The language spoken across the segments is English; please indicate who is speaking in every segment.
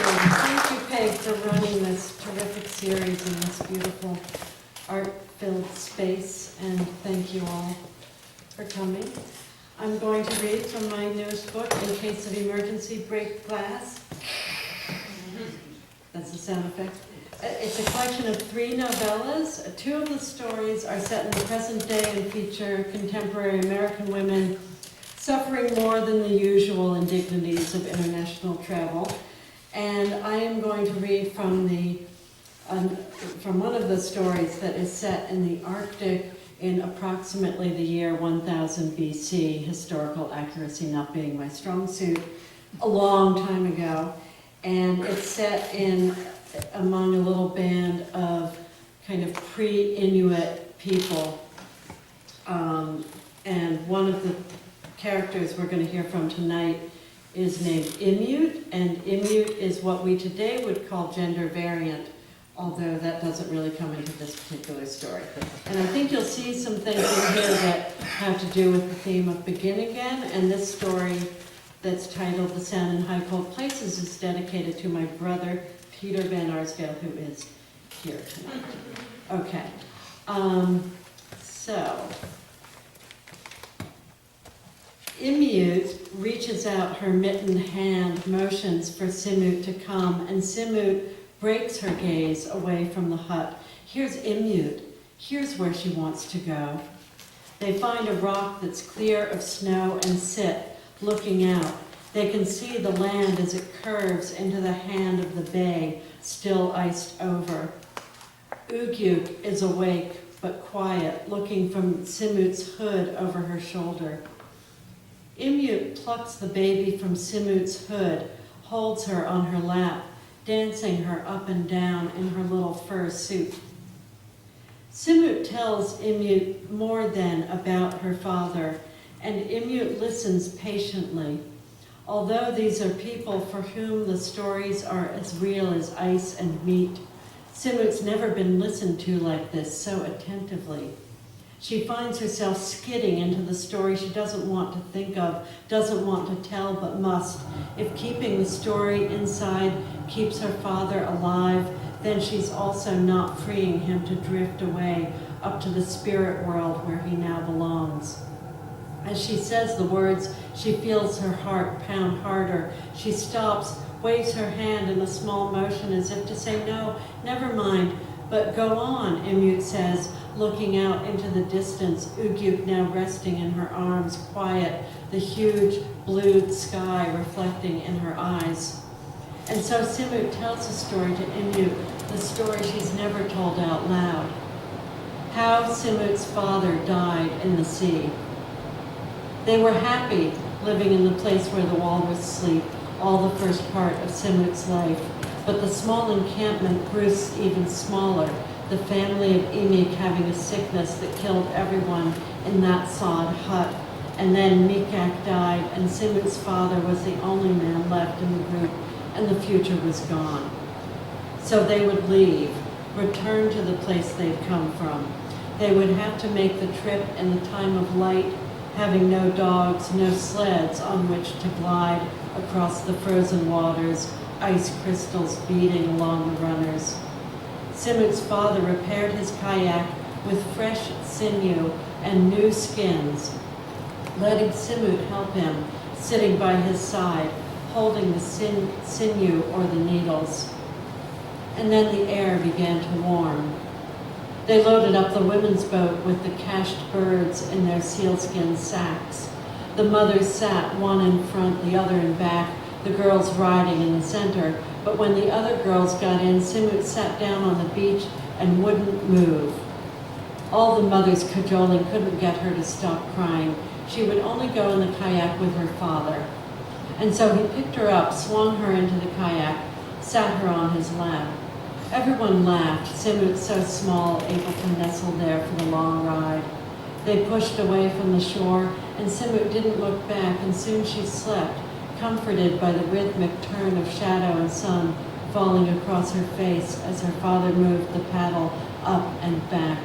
Speaker 1: Thank you, Peg, for running this terrific series in this beautiful art-filled space, and thank you all for coming. I'm going to read from my newest book, In Case of Emergency, Break Glass. That's the sound effect. It's a collection of 3 novellas. 2 of the stories are set in the present day and feature contemporary American women suffering more than the usual indignities of international travel. And I am going to read from one of the stories that is set in the Arctic in approximately the year 1000 BC, historical accuracy not being my strong suit, a long time ago. And it's set in among a little band of kind of pre-Inuit people. And one of the characters we're going to hear from tonight is named Inuit, and Inuit is what we today would call gender variant, although that doesn't really come into this particular story. And I think you'll see some things in here that have to do with the theme of begin again, and this story that's titled The Sound in High Cold Places is dedicated to my brother, Peter Van Arsdale, who is here tonight. Okay, so Inuit reaches out her mittened hand, motions for Simut to come, and Simut breaks her gaze away from the hut. Here's Inuit. Here's where she wants to go. They find a rock that's clear of snow and sit, looking out. They can see the land as it curves into the hand of the bay, still iced over. Ugyuk is awake but quiet, looking from Simut's hood over her shoulder. Inuit plucks the baby from Simut's hood, holds her on her lap, dancing her up and down in her little fur suit. Simut tells Inuit more than about her father, and Inuit listens patiently. Although these are people for whom the stories are as real as ice and meat, Simut's never been listened to like this, so attentively. She finds herself skidding into the story she doesn't want to think of, doesn't want to tell, but must. If keeping the story inside keeps her father alive, then she's also not freeing him to drift away up to the spirit world where he now belongs. As she says the words, she feels her heart pound harder. She stops, waves her hand in a small motion as if to say, no, never mind, but go on, Inuit says, looking out into the distance, Ugyuk now resting in her arms, quiet, the huge blued sky reflecting in her eyes. And so Simut tells a story to Inuit, the story she's never told out loud. How Simut's father died in the sea. They were happy living in the place where the walrus sleep, all the first part of Simut's life. But the small encampment grew even smaller, the family of Imik having a sickness that killed everyone in that sod hut. And then Mikak died, and Simut's father was the only man left in the group, and the future was gone. So they would leave, return to the place they'd come from. They would have to make the trip in the time of light, having no dogs, no sleds on which to glide across the frozen waters, ice crystals beating along the runners. Simut's father repaired his kayak with fresh sinew and new skins, letting Simut help him, sitting by his side, holding the sinew or the needles. And then the air began to warm. They loaded up the women's boat with the cached birds in their sealskin sacks. The mothers sat, one in front, the other in back, the girls riding in the center. But when the other girls got in, Simut sat down on the beach and wouldn't move. All the mothers cajoling couldn't get her to stop crying. She would only go in the kayak with her father. And so he picked her up, swung her into the kayak, sat her on his lap. Everyone laughed, Simut so small, able to nestle there for the long ride. They pushed away from the shore, and Simut didn't look back, and soon she slept, comforted by the rhythmic turn of shadow and sun falling across her face as her father moved the paddle up and back.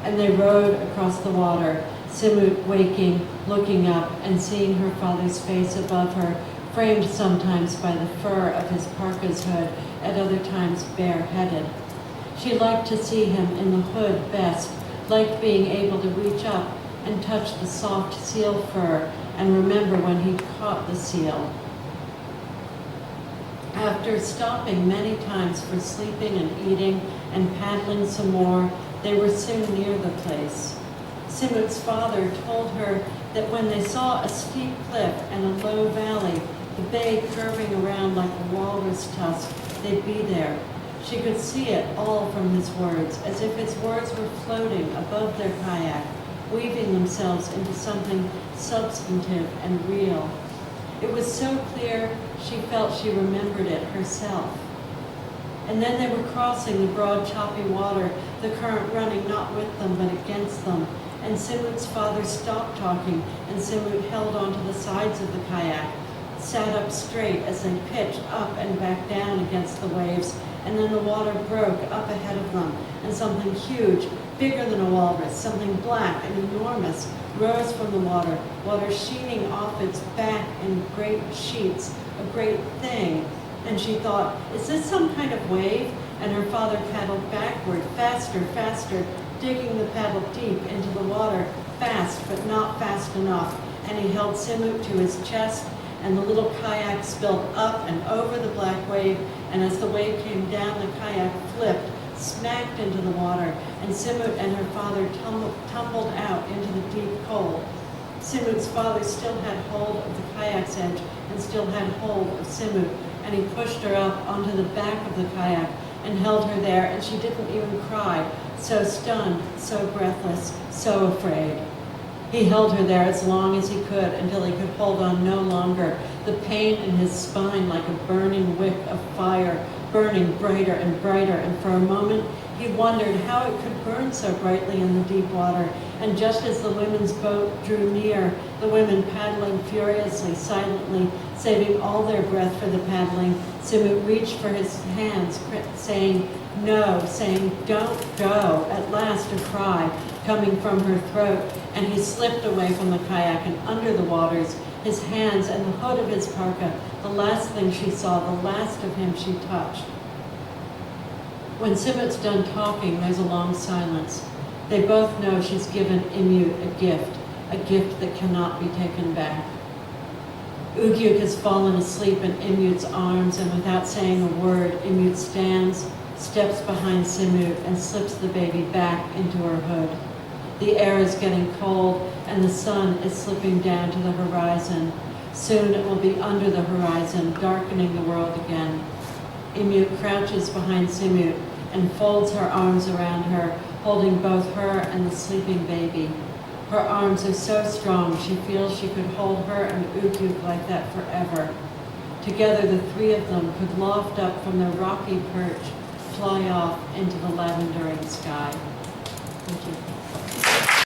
Speaker 1: And they rowed across the water, Simut waking, looking up, and seeing her father's face above her, framed sometimes by the fur of his parka's hood, at other times bareheaded. She liked to see him in the hood best, liked being able to reach up and touch the soft seal fur and remember when he'd caught the seal. After stopping many times for sleeping and eating and paddling some more, they were soon near the place. Simut's father told her that when they saw a steep cliff and a low valley, the bay curving around like a walrus tusk, they'd be there. She could see it all from his words, as if his words were floating above their kayak, weaving themselves into something substantive and real. It was so clear she felt she remembered it herself. And then they were crossing the broad, choppy water, the current running not with them but against them. And Simut's father stopped talking, and Simut held onto the sides of the kayak, sat up straight as they pitched up and back down against the waves, and then the water broke up ahead of them, and something huge, bigger than a walrus, something black and enormous, rose from the water, water sheening off its back in great sheets, a great thing. And she thought, is this some kind of wave? And her father paddled backward, faster, faster, digging the paddle deep into the water, fast but not fast enough. And he held Simut to his chest, and the little kayak spilled up and over the black wave, and as the wave came down, the kayak flipped, smacked into the water, and Simut and her father tumbled out into the deep cold. Simut's father still had hold of the kayak's edge and still had hold of Simut, and he pushed her up onto the back of the kayak and held her there, and she didn't even cry, so stunned, so breathless, so afraid. He held her there as long as he could until he could hold on no longer, the pain in his spine like a burning wick of fire, burning brighter and brighter, and for a moment he wondered how it could burn so brightly in the deep water. And just as the women's boat drew near, the women paddling furiously, silently, saving all their breath for the paddling, Simut reached for his hands, saying no, saying don't go, at last a cry coming from her throat, and he slipped away from the kayak and under the waters, his hands and the hood of his parka, the last thing she saw, the last of him she touched. When Simut's done talking, there's a long silence. They both know she's given Imut a gift that cannot be taken back. Ugyuk has fallen asleep in Imut's arms, and without saying a word, Imut stands, steps behind Simut, and slips the baby back into her hood. The air is getting cold, and the sun is slipping down to the horizon. Soon it will be under the horizon, darkening the world again. Imut crouches behind Simut and folds her arms around her, holding both her and the sleeping baby. Her arms are so strong, she feels she could hold her and Ugyuk like that forever. Together, the three of them could loft up from their rocky perch, fly off into the lavendering sky. Thank you.